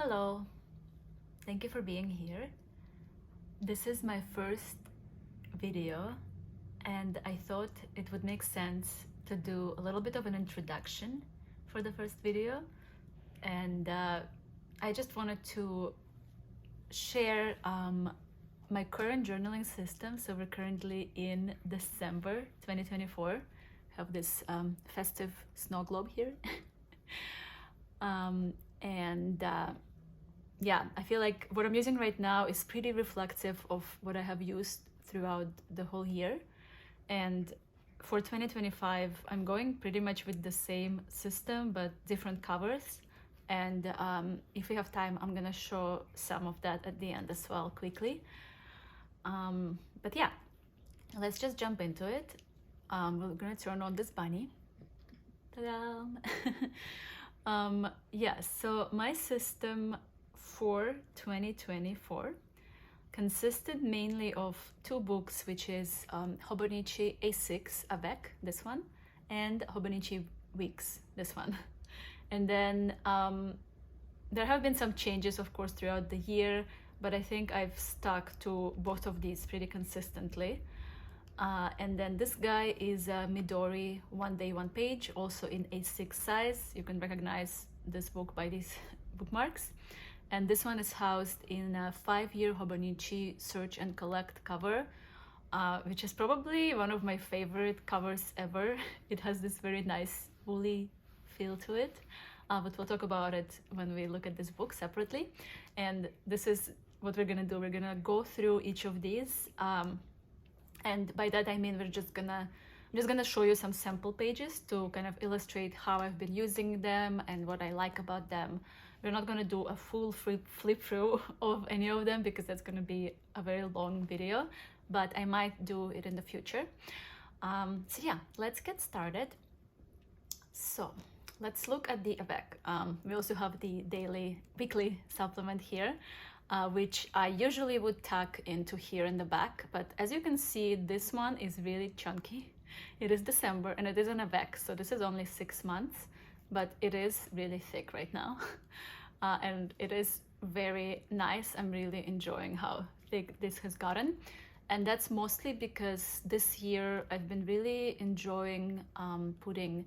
Hello, thank you for being here. This is my first video and I thought it would make sense to do a little bit of an introduction for the first video, and I just wanted to share my current journaling system. So we're currently in December 2024. I have this festive snow globe here. Yeah, I feel like what I'm using right now is pretty reflective of what I have used throughout the whole year. And for 2025, I'm going pretty much with the same system, but different covers. And if we have time, I'm gonna show some of that at the end as well, quickly. But yeah, let's just jump into it. We're gonna turn on this bunny. Ta-da! Yeah, so my system for 2024 consisted mainly of two books, which is Hobonichi A6 Avec, this one, and Hobonichi Weeks, this one. And then there have been some changes, of course, throughout the year, but I think I've stuck to both of these pretty consistently. And then this guy is Midori One Day One Page, also in A6 size. You can recognize this book by these bookmarks. And this one is housed in a 5-year Hobonichi Search and Collect cover, which is probably one of my favorite covers ever. It has this very nice woolly feel to it, but we'll talk about it when we look at this book separately. And this is what we're gonna do. We're gonna go through each of these. And by that I mean I'm just gonna show you some sample pages to kind of illustrate how I've been using them and what I like about them. We're not gonna do a full flip through of any of them because that's gonna be a very long video, but I might do it in the future. So yeah, let's get started. So let's look at the Avec. We also have the weekly supplement here, which I usually would tuck into here in the back, but as you can see, this one is really chunky. It is December and it is an Avec, so this is only 6 months, but it is really thick right now. And it is very nice. I'm really enjoying how thick this has gotten, and that's mostly because this year I've been really enjoying putting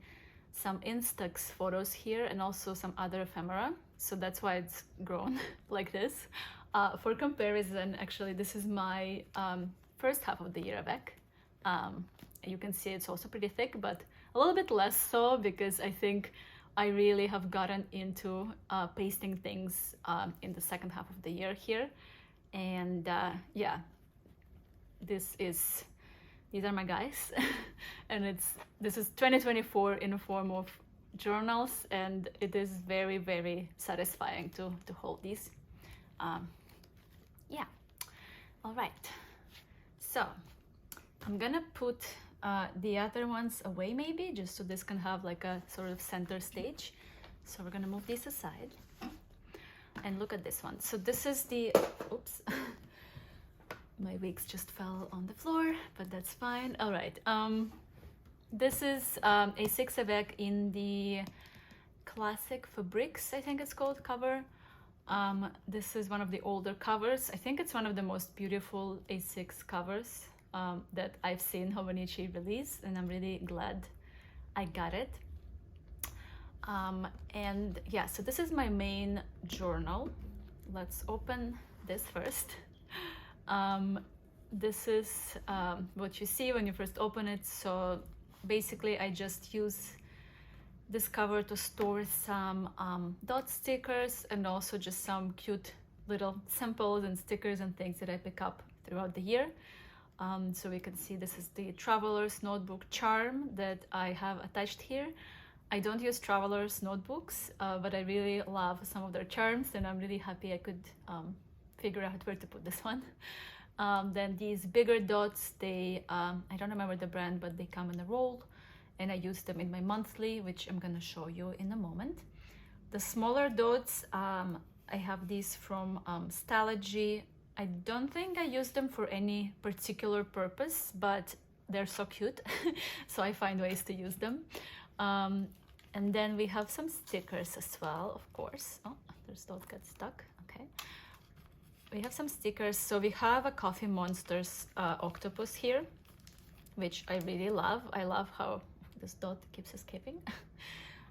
some Instax photos here and also some other ephemera, so that's why it's grown like this. For comparison, actually, this is my first half of the year Avec. You can see it's also pretty thick, but a little bit less so because I think I really have gotten into pasting things in the second half of the year here. And yeah, these are my guys. And this is 2024 in the form of journals, and it is very, very satisfying to hold these. Yeah, all right. So I'm gonna put the other ones away, maybe just so this can have like a sort of center stage. So we're gonna move these aside and look at this one. So this is the, oops, my wigs just fell on the floor, but that's fine. All right, this is A6 Avec in the Classic Fabrics, I think it's called, cover. This is one of the older covers. I think it's one of the most beautiful A6 covers that I've seen Hobonichi release, and I'm really glad I got it. And yeah, so this is my main journal. Let's open this first. This is what you see when you first open it. So basically I just use this cover to store some dot stickers and also just some cute little samples and stickers and things that I pick up throughout the year. So we can see this is the Traveler's Notebook charm that I have attached here. I don't use Traveler's notebooks, but I really love some of their charms, and I'm really happy I could figure out where to put this one. Then these bigger dots, I don't remember the brand, but they come in a roll, and I use them in my monthly, which I'm gonna show you in a moment. The smaller dots, I have these from Stalogy. I don't think I use them for any particular purpose, but they're so cute, so I find ways to use them. And then we have some stickers as well, of course. Oh, There's those got stuck. Okay. We have some stickers. So we have a Coffee Monsterz Octopus here, which I really love. I love how this dot keeps escaping.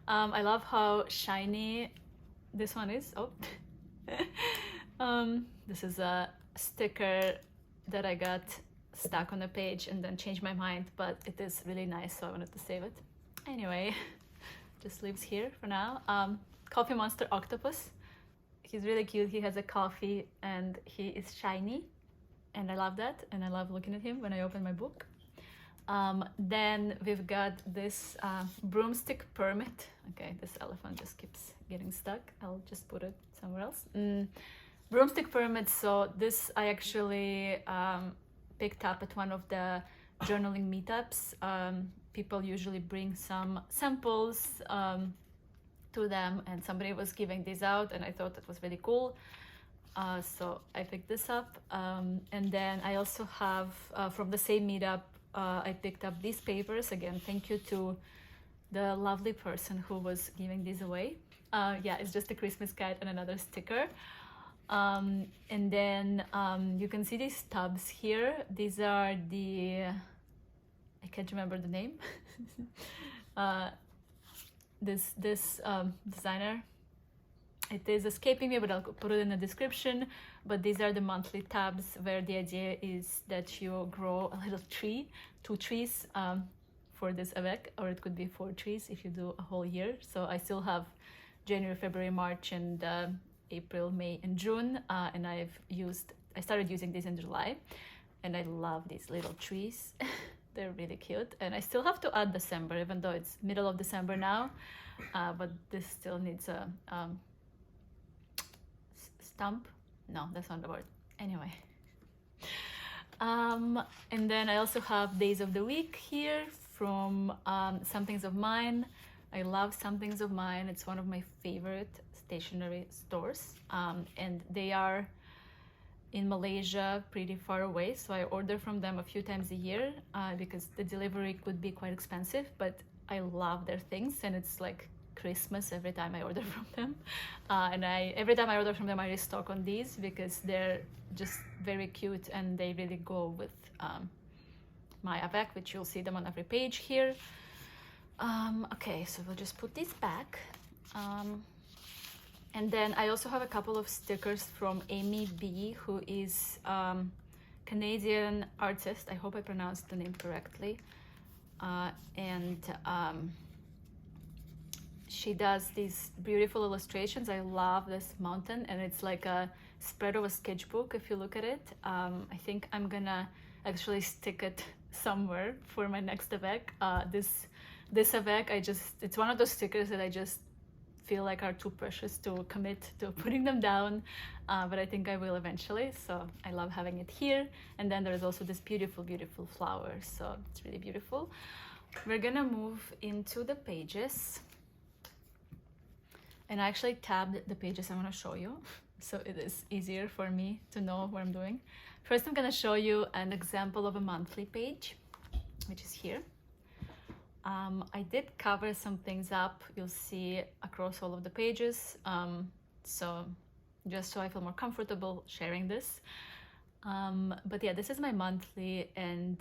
I love how shiny this one is. Oh, this is a sticker that I got stuck on a page and then changed my mind, but it is really nice, so I wanted to save it. Anyway, just lives here for now. Coffee Monster Octopus. He's really cute. He has a coffee and he is shiny, and I love that, and I love looking at him when I open my book. Then we've got this broomstick permit. Okay, this elephant just keeps getting stuck. I'll just put it somewhere else. Broomstick permit. So this I actually picked up at one of the journaling meetups. People usually bring some samples to them, and somebody was giving these out, and I thought that was really cool. So I picked this up. And then I also have from the same meetup, I picked up these papers. Again, thank you to the lovely person who was giving these away. Yeah, it's just a Christmas card and another sticker. And then you can see these tubs here. These are the, I can't remember the name. This designer. It is escaping me, but I'll put it in the description. But these are the monthly tabs where the idea is that you grow a little tree, 2 trees for this avec, or it could be 4 trees if you do a whole year. So I still have January, February, March, and April, May, and June. And I started using these in July, and I love these little trees. They're really cute. And I still have to add December, even though it's middle of December now. But this still needs a stump. No, that's not the word. Anyway. And then I also have days of the week here from Sumthings of Mine. I love Sumthings of Mine. It's one of my favorite stationery stores. And they are in Malaysia, pretty far away. So I order from them a few times a year because the delivery could be quite expensive, but I love their things, and it's like Christmas every time I order from them. And every time I order from them, I restock on these because they're just very cute, and they really go with my avec, which you'll see them on every page here. Okay, so we'll just put these back. And then I also have a couple of stickers from Amy B, who is Canadian artist. I hope I pronounced the name correctly. She does these beautiful illustrations. I love this mountain, and it's like a spread of a sketchbook if you look at it. I think I'm gonna actually stick it somewhere for my next avec. This avec, it's one of those stickers that I just feel like are too precious to commit to putting them down, but I think I will eventually. So I love having it here. And then there's also this beautiful, beautiful flower. So it's really beautiful. We're gonna move into the pages. And I actually tabbed the pages I want to show you, so it is easier for me to know what I'm doing. First, I'm going to show you an example of a monthly page, which is here. I did cover some things up, you'll see across all of the pages, so just so I feel more comfortable sharing this. But yeah, this is my monthly, and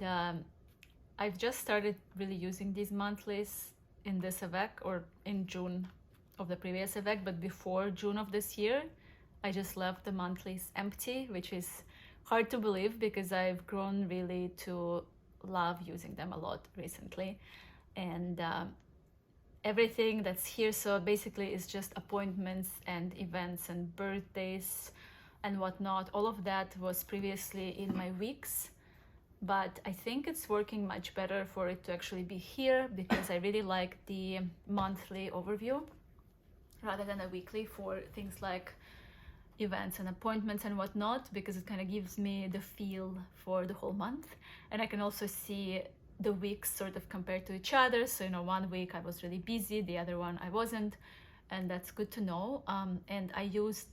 I've just started really using these monthlies in this avec, or in June of the previous avec, but before June of this year, I just left the monthlies empty, which is hard to believe because I've grown really to love using them a lot recently. And everything that's here, so basically it's just appointments and events and birthdays and whatnot. All of that was previously in my weeks, but I think it's working much better for it to actually be here because I really like the monthly overview rather than a weekly for things like events and appointments and whatnot, because it kind of gives me the feel for the whole month. And I can also see the weeks sort of compared to each other. So, you know, one week I was really busy, the other one I wasn't, and that's good to know. And I use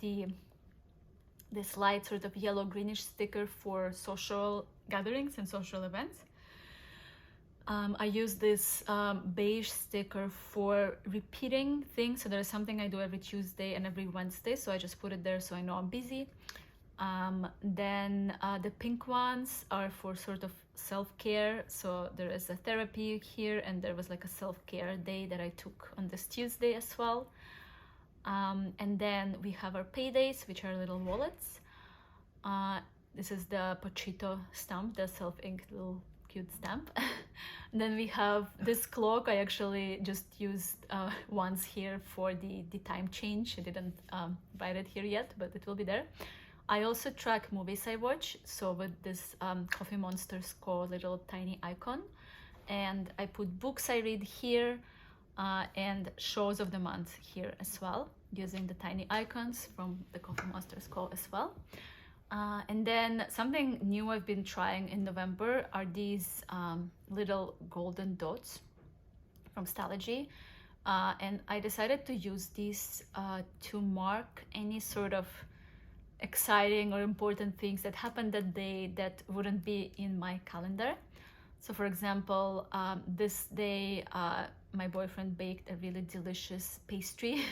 this light sort of yellow greenish sticker for social gatherings and social events. I use this beige sticker for repeating things. So there's something I do every Tuesday and every Wednesday. So I just put it there so I know I'm busy. Then the pink ones are for sort of self-care. So there is a therapy here, and there was like a self-care day that I took on this Tuesday as well. And then we have our paydays, which are little wallets. This is the Pochitto stamp, the self-inked little cute stamp. Then we have this clock. I actually just used once here for the time change. I didn't write it here yet, but it will be there. I also track movies I watch, so with this Coffee Monsterz Co little tiny icon, and I put books I read here and shows of the month here as well, using the tiny icons from the Coffee Monsterz Co as well. And then something new I've been trying in November are these little golden dots from Stalogy. And I decided to use these to mark any sort of exciting or important things that happened that day that wouldn't be in my calendar. So for example, this day my boyfriend baked a really delicious pastry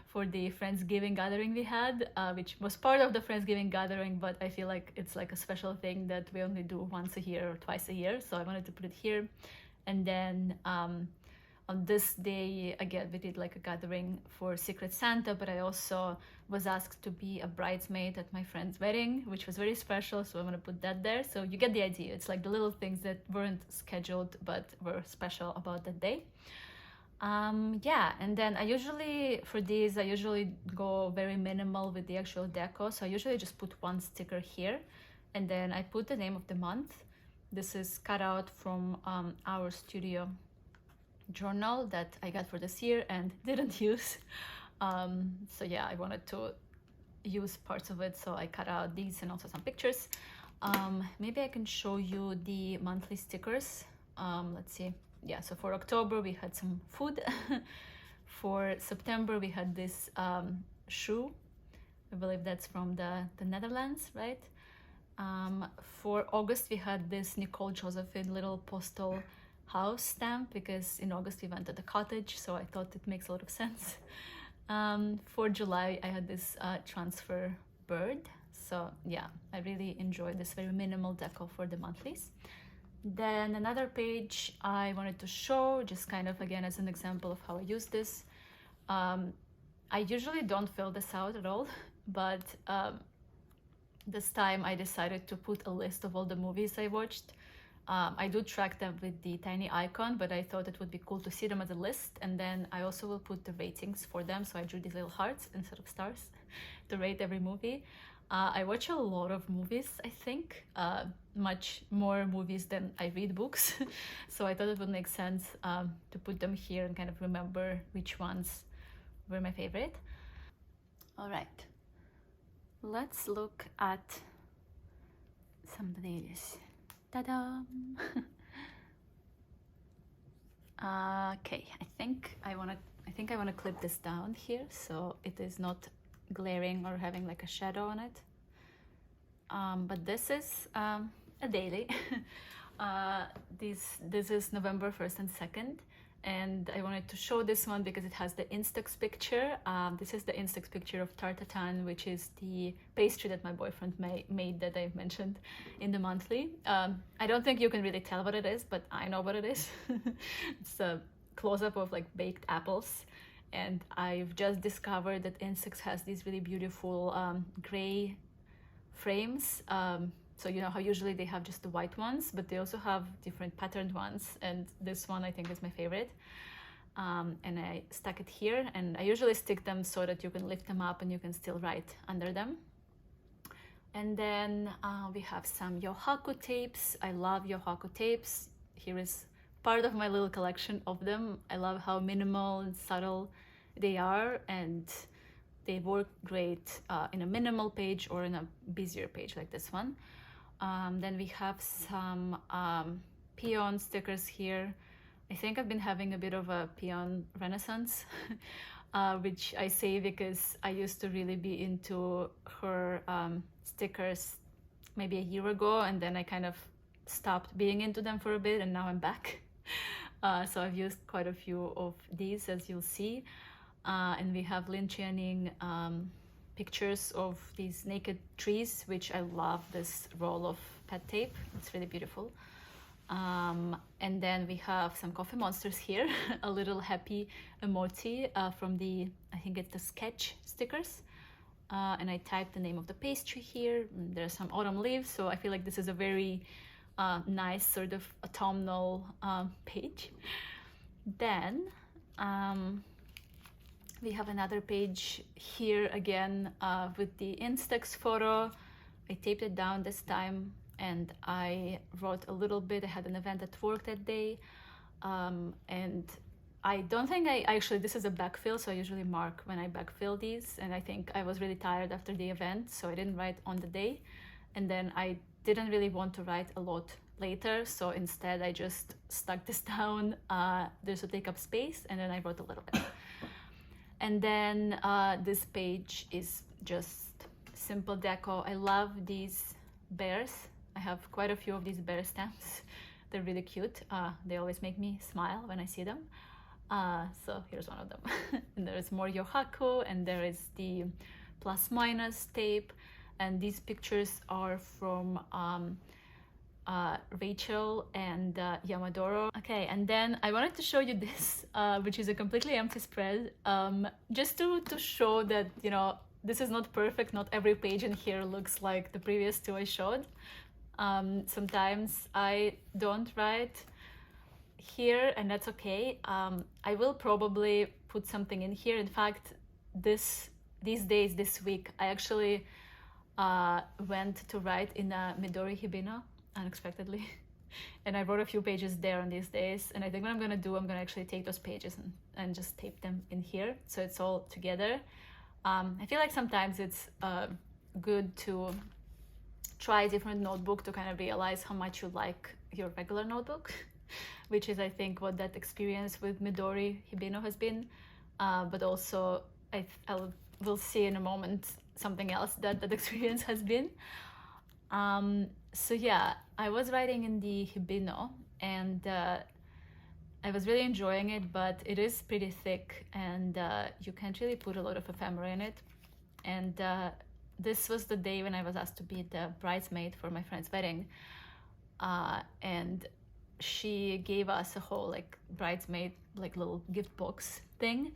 for the Friendsgiving gathering we had, which was part of the Friendsgiving gathering, but I feel like it's like a special thing that we only do once a year or twice a year, so I wanted to put it here. And then on this day, again, we did like a gathering for Secret Santa, but I also was asked to be a bridesmaid at my friend's wedding, which was very special, so I'm gonna put that there. So you get the idea. It's like the little things that weren't scheduled, but were special about that day. Yeah, and then I usually, for these, I usually go very minimal with the actual deco. So I usually just put one sticker here, and then I put the name of the month. This is cut out from our studio journal that I got for this year and didn't use. So yeah, I wanted to use parts of it, so I cut out these and also some pictures. Maybe I can show you the monthly stickers. Let's see. Yeah, so for October we had some food. For September we had this shoe. I believe that's from the Netherlands, right? For August we had this Nicole Josephine little postal house stamp, because in August we went to the cottage, so I thought it makes a lot of sense. For July I had this transfer bird. So yeah, I really enjoyed this very minimal deco for the monthlies. Then another page I wanted to show, just kind of again as an example of how I use this. I usually don't fill this out at all, but this time I decided to put a list of all the movies I watched. I do track them with the tiny icon, but I thought it would be cool to see them as a list, and then I also will put the ratings for them. So I drew these little hearts instead of stars to rate every movie. I watch a lot of movies, I think, much more movies than I read books. So I thought it would make sense to put them here and kind of remember which ones were my favorite. All right, let's look at some of the dailies. Ta-da! Okay, I think I wanna clip this down here so it is not glaring or having like a shadow on it. But this is a daily. This is November 1st and 2nd, and I wanted to show this one because it has the Instax picture. This is the Instax picture of Tartatan, which is the pastry that my boyfriend made that I mentioned in the monthly. I don't think you can really tell what it is, but I know what it is. It's a close-up of like baked apples. And I've just discovered that Instax has these really beautiful gray frames. So you know how usually they have just the white ones, but they also have different patterned ones. And this one I think is my favorite. And I stuck it here, and I usually stick them so that you can lift them up and you can still write under them. And then we have some Yohaku tapes. I love Yohaku tapes. Here is part of my little collection of them. I love how minimal and subtle they are, and they work great in a minimal page or in a busier page like this one. Then we have some peon stickers here. I think I've been having a bit of a peon renaissance, which I say because I used to really be into her stickers maybe a year ago, and then I kind of stopped being into them for a bit, and now I'm back. So I've used quite a few of these, as you'll see. And we have Lin Chianing pictures of these naked trees, which I love this roll of pet tape. It's really beautiful. And then we have some Coffee Monsterz here, a little happy emoji from the, I think it's the sketch stickers. And I typed the name of the pastry here. There's some autumn leaves, so I feel like this is a very nice sort of autumnal page. Then we have another page here again with the Instax photo. I taped it down this time and I wrote a little bit. I had an event at work that day, and I don't think actually, this is a backfill, so I usually mark when I backfill these, and I think I was really tired after the event, so I didn't write on the day, and then I didn't really want to write a lot later, so instead I just stuck this down just to take up space, and then I wrote a little bit. And then this page is just simple deco. I love these bears. I have quite a few of these bear stamps. They're really cute. They always make me smile when I see them. So here's one of them. And there is more Yohaku, and there is the plus minus tape. And these pictures are from Rachel and Yamadoro. Okay, and then I wanted to show you this, which is a completely empty spread, just to show that, you know, this is not perfect. Not every page in here looks like the previous two I showed. Sometimes I don't write here, and that's okay. I will probably put something in here. In fact, these days, this week, I actually went to write in a Midori Hibino unexpectedly, and I wrote a few pages there on these days, and I think what I'm gonna do, I'm gonna actually take those pages and just tape them in here so it's all together. I feel like sometimes it's good to try a different notebook to kind of realize how much you like your regular notebook, which is, I think, what that experience with Midori Hibino has been. But also, we'll see in a moment something else that experience has been. So yeah, I was writing in the Hibino, and I was really enjoying it, but it is pretty thick, and you can't really put a lot of ephemera in it. And this was the day when I was asked to be the bridesmaid for my friend's wedding, and she gave us a whole like bridesmaid like little gift box thing,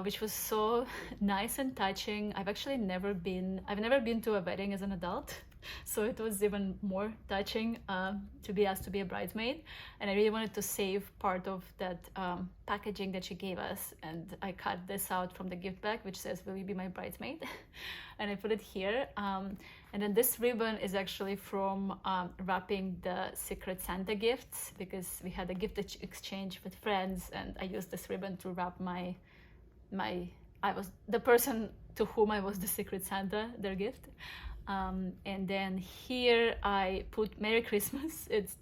which was so nice and touching. I've never been to a wedding as an adult, so it was even more touching to be asked to be a bridesmaid, and I really wanted to save part of that packaging that she gave us, and I cut this out from the gift bag which says, "Will you be my bridesmaid?" And I put it here, and then this ribbon is actually from wrapping the Secret Santa gifts, because we had a gift exchange with friends, and I used this ribbon to wrap I was the person to whom I was the Secret Santa, their gift. And then here I put Merry Christmas. It's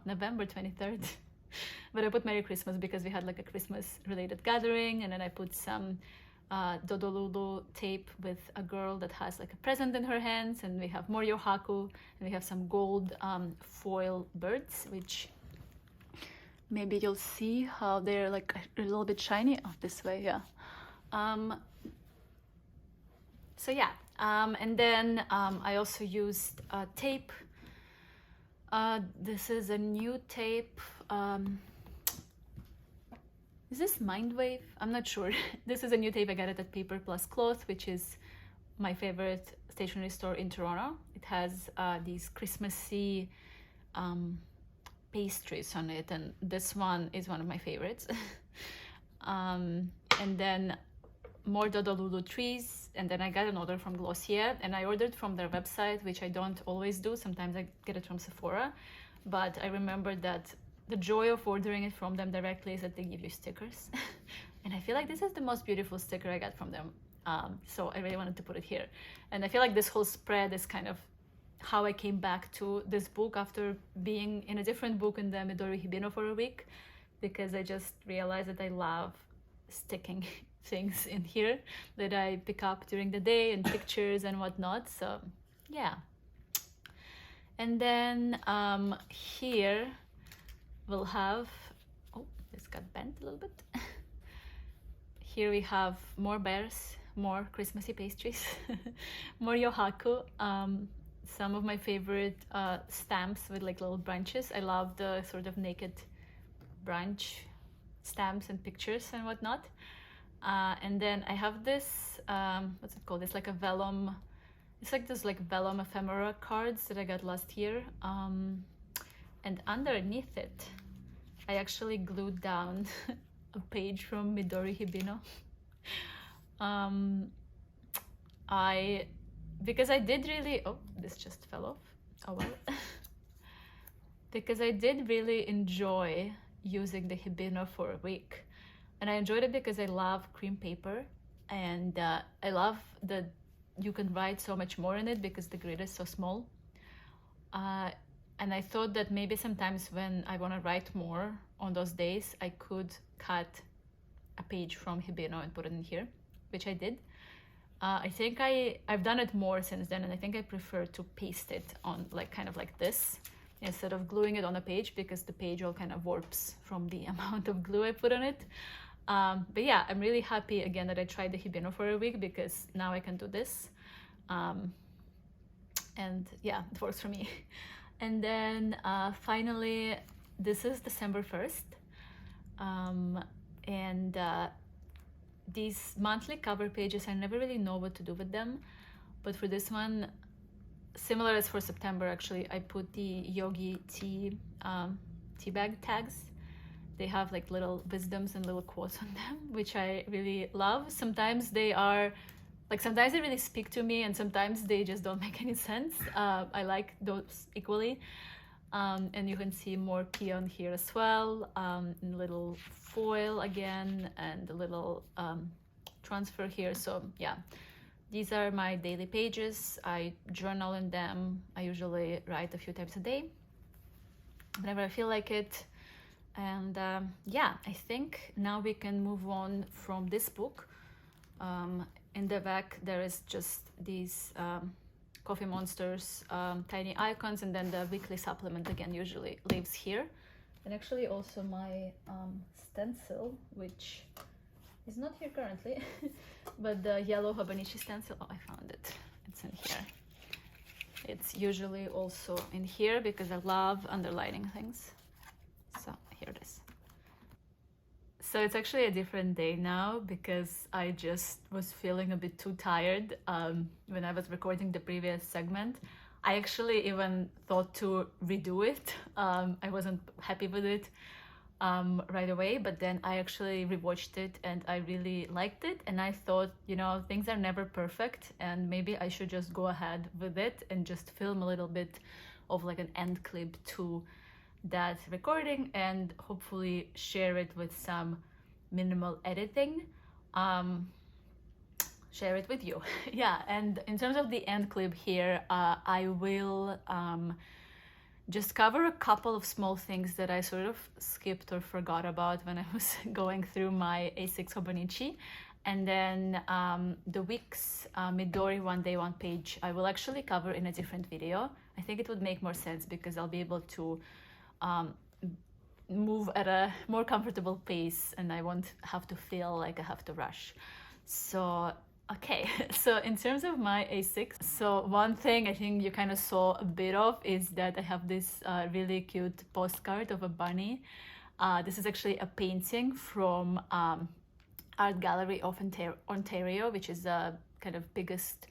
November 23rd, but I put Merry Christmas because we had like a Christmas related gathering, and then I put some Dodolulu tape with a girl that has like a present in her hands, and we have more Yohaku, and we have some gold foil birds, which maybe you'll see how they're like a little bit shiny. Oh, this way, yeah. So yeah, and then I also used tape. This is a new tape. Is this Mindwave? I'm not sure. This is a new tape. I got it at Paper Plus Cloth, which is my favorite stationery store in Toronto. It has these Christmassy pastries on it, and this one is one of my favorites. And then more Dodolulu trees, and then I got an order from Glossier, and I ordered from their website, which I don't always do. Sometimes I get it from Sephora, but I remember that the joy of ordering it from them directly is that they give you stickers. And I feel like this is the most beautiful sticker I got from them, so I really wanted to put it here. And I feel like this whole spread is kind of how I came back to this book after being in a different book in the Midori Hibino for a week, because I just realized that I love sticking things in here that I pick up during the day, and pictures and whatnot. So yeah. And then here we'll have, oh, this got bent a little bit. Here we have more bears, more Christmassy pastries, more yohaku, some of my favorite stamps with like little branches. I love the sort of naked branch stamps and pictures and whatnot. And then I have this, what's it called? It's like a vellum, it's like this like vellum ephemera cards that I got last year. And underneath it, I actually glued down a page from Midori Hibino. Because I did really, oh, this just fell off. Oh well. Because I did really enjoy using the Hibino for a week. And I enjoyed it because I love cream paper, and I love that you can write so much more in it because the grid is so small. And I thought that maybe sometimes when I want to write more on those days, I could cut a page from Hibino and put it in here, which I did. I think I've done it more since then, and I think I prefer to paste it on like kind of like this instead of gluing it on a page, because the page all kind of warps from the amount of glue I put on it. But yeah, I'm really happy again that I tried the Hibino for a week, because now I can do this. And yeah, it works for me. And then finally, this is December 1st. And these monthly cover pages, I never really know what to do with them. But for this one, similar as for September, actually, I put the Yogi tea bag tags. They have like little wisdoms and little quotes on them, which I really love. Sometimes they are, like sometimes they really speak to me, and sometimes they just don't make any sense. I like those equally. And you can see more peon here as well, little foil again, and a little transfer here. So yeah, these are my daily pages. I journal in them. I usually write a few times a day, whenever I feel like it. And yeah, I think now we can move on from this book. In the back there is just these Coffee Monsterz tiny icons, and then the weekly supplement again usually lives here. And actually also my stencil, which is not here currently, but the yellow Hobonichi stencil, oh, I found it, it's in here. It's usually also in here because I love underlining things. So here it is. So it's actually a different day now because I just was feeling a bit too tired when I was recording the previous segment. I actually even thought to redo it. I wasn't happy with it right away, but then I actually rewatched it and I really liked it. And I thought, you know, things are never perfect, and maybe I should just go ahead with it and just film a little bit of like an end clip to that recording and hopefully share it with some minimal editing, share it with you. Yeah, and in terms of the end clip here, I will just cover a couple of small things that I sort of skipped or forgot about when I was going through my A6 Hobonichi. And then the week's Midori one day one page I will actually cover in a different video. I think it would make more sense because I'll be able to move at a more comfortable pace and I won't have to feel like I have to rush. So okay, so in terms of my A6, so one thing I think you kind of saw a bit of is that I have this really cute postcard of a bunny. This is actually a painting from Art Gallery of Ontario, which is the kind of biggest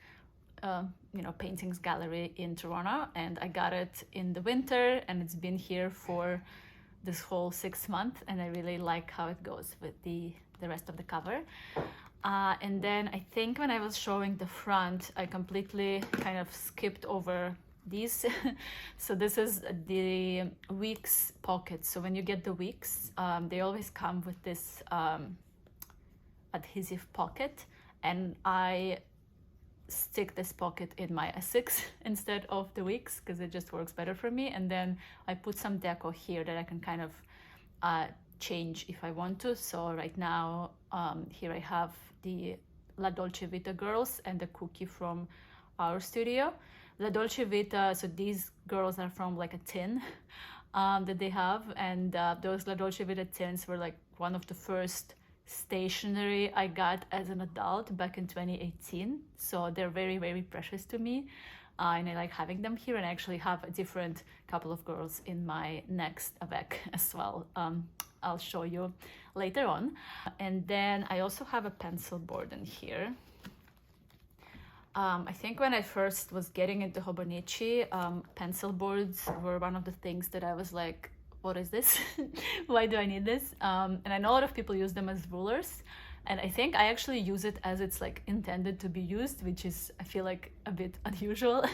you know, paintings gallery in Toronto, and I got it in the winter and it's been here for this whole 6 months, and I really like how it goes with the rest of the cover. And then I think when I was showing the front, I completely kind of skipped over these. So this is the weeks pocket. So when you get the weeks, they always come with this adhesive pocket, and I stick this pocket in my A6 instead of the weeks because it just works better for me. And then I put some deco here that I can kind of change if I want to. So right now here I have the La Dolce Vita girls and the cookie from our studio. The Dolce Vita, so these girls are from like a tin that they have, and those La Dolce Vita tins were like one of the first stationery I got as an adult back in 2018. So they're very, very precious to me. And I like having them here, and I actually have a different couple of girls in my next Avec as well. I'll show you later on. And then I also have a pencil board in here. I think when I first was getting into Hobonichi, pencil boards were one of the things that I was like, what is this? Why do I need this? And I know a lot of people use them as rulers. And I think I actually use it as it's like intended to be used, which is, I feel like, a bit unusual,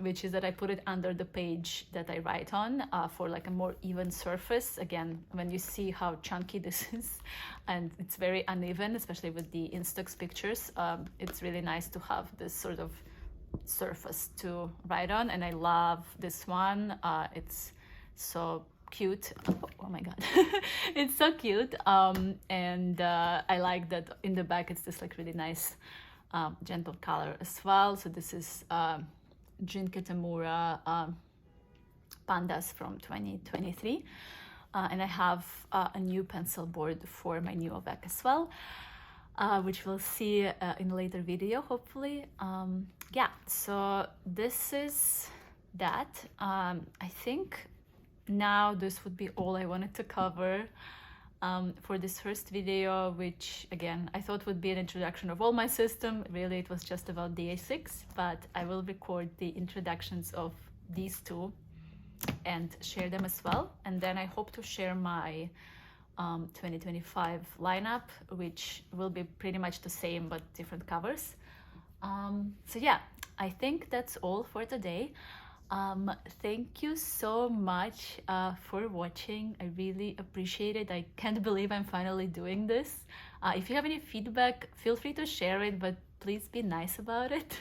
which is that I put it under the page that I write on for like a more even surface. Again, when you see how chunky this is, and it's very uneven, especially with the Instax pictures, it's really nice to have this sort of surface to write on. And I love this one. It's so cute. Oh my god. It's so cute. And I like that in the back it's this like really nice gentle color as well. So this is Jin Kitamura Pandas from 2023. And I have a new pencil board for my new Avec as well, which we'll see in a later video, hopefully. Yeah, so this is that. I think now this would be all I wanted to cover for this first video, which again I thought would be an introduction of all my system. Really, it was just about the A6, but I will record the introductions of these two and share them as well. And then I hope to share my 2025 lineup, which will be pretty much the same but different covers. So yeah, I think that's all for today. Thank you so much for watching. I really appreciate it. I can't believe I'm finally doing this. If you have any feedback, feel free to share it, but please be nice about it.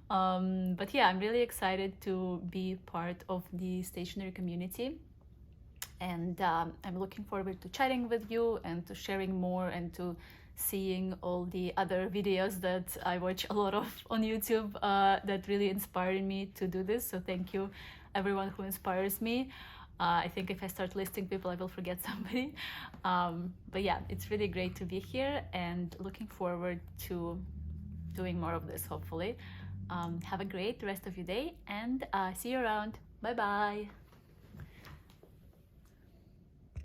But yeah, I'm really excited to be part of the stationery community, and I'm looking forward to chatting with you and to sharing more and to seeing all the other videos that I watch a lot of on YouTube that really inspired me to do this. So thank you everyone who inspires me. I think if I start listing people, I will forget somebody. But yeah, it's really great to be here and looking forward to doing more of this, hopefully. Have a great rest of your day, and see you around. Bye bye.